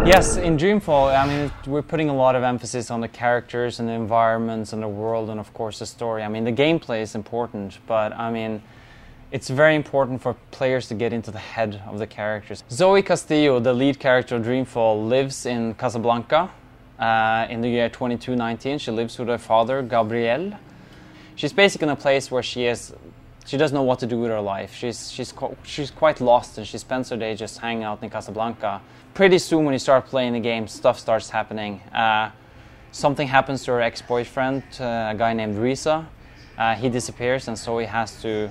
Yes, in Dreamfall, I mean, we're putting a lot of emphasis on the characters and the environments and the world and, of course, the story. I mean, the gameplay is important, but, I mean, it's very important for players to get into the head of the characters. Zoe Castillo, the lead character of Dreamfall, lives in Casablanca in the year 2219. She lives with her father, Gabriel. She's basically in a place where she doesn't know what to do with her life. She's quite lost, and she spends her day just hanging out in Casablanca. Pretty soon when you start playing the game, stuff starts happening. Something happens to her ex-boyfriend, a guy named Risa. He disappears, and Zoe has to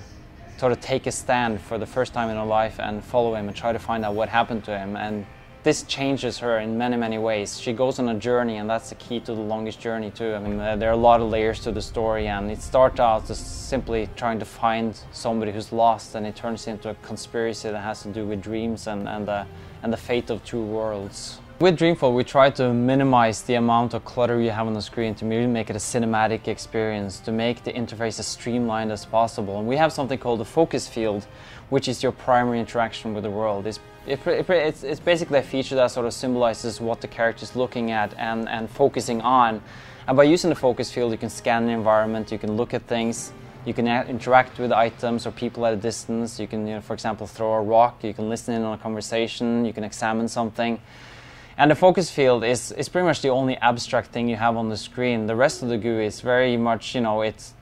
sort of take a stand for the first time in her life and follow him and try to find out what happened to him. And this changes her in many, many ways. She goes on a journey, and that's the key to the longest journey too. I mean, there are a lot of layers to the story, and it starts out as simply trying to find somebody who's lost, and it turns into a conspiracy that has to do with dreams and the fate of two worlds. With Dreamfall, we try to minimize the amount of clutter you have on the screen to really make it a cinematic experience, to make the interface as streamlined as possible. And we have something called the focus field, which is your primary interaction with the world. It's basically a feature that sort of symbolizes what the character is looking at and focusing on. And by using the focus field, you can scan the environment, you can look at things, you can interact with items or people at a distance. You can, for example, throw a rock, you can listen in on a conversation, you can examine something. And the focus field is pretty much the only abstract thing you have on the screen. The rest of the GUI is very much, it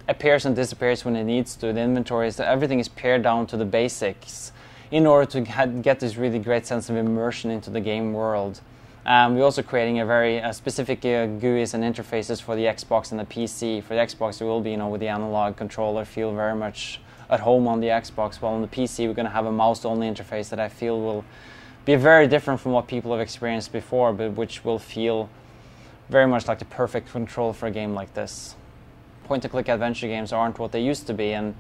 appears and disappears when it needs to. The inventory everything is pared down to the basics in order to get this really great sense of immersion into the game world. We're also creating a very specific GUIs and interfaces for the Xbox and the PC. For the Xbox, it will be, with the analog controller, feel very much at home on the Xbox. While on the PC, we're going to have a mouse-only interface that I feel will be very different from what people have experienced before, but which will feel very much like the perfect control for a game like this. Point-and-click adventure games aren't what they used to be, and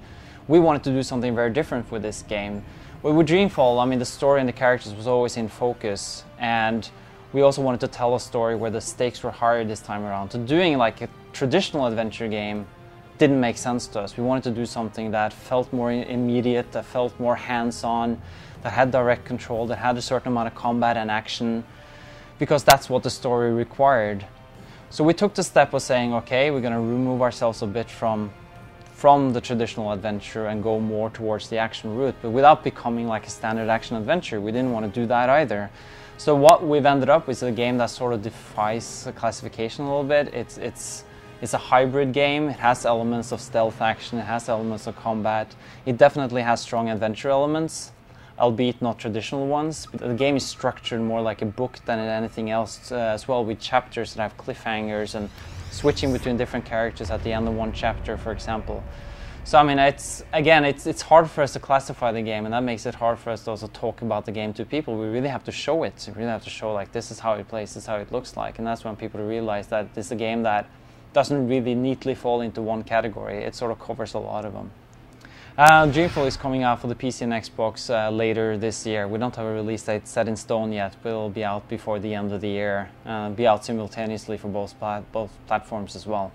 we wanted to do something very different with this game. With Dreamfall, I mean, the story and the characters was always in focus, and we also wanted to tell a story where the stakes were higher this time around. So doing like a traditional adventure game didn't make sense to us. We wanted to do something that felt more immediate, that felt more hands-on, that had direct control, that had a certain amount of combat and action, because that's what the story required. So we took the step of saying, okay, we're going to remove ourselves a bit from the traditional adventure and go more towards the action route, but without becoming like a standard action adventure. We didn't want to do that either. So what we've ended up with is a game that sort of defies classification a little bit. It's a hybrid game. It has elements of stealth action, it has elements of combat. It definitely has strong adventure elements, albeit not traditional ones. But the game is structured more like a book than anything else as well, with chapters that have cliffhangers and switching between different characters at the end of one chapter, for example. So I mean, it's hard for us to classify the game, and that makes it hard for us to also talk about the game to people. We really have to show it. We really have to show, like, this is how it plays, this is how it looks like, and that's when people realize that this is a game that doesn't really neatly fall into one category. It sort of covers a lot of them. Dreamfall is coming out for the PC and Xbox later this year. We don't have a release date set in stone yet, but it'll be out before the end of the year. Be out simultaneously for both platforms as well.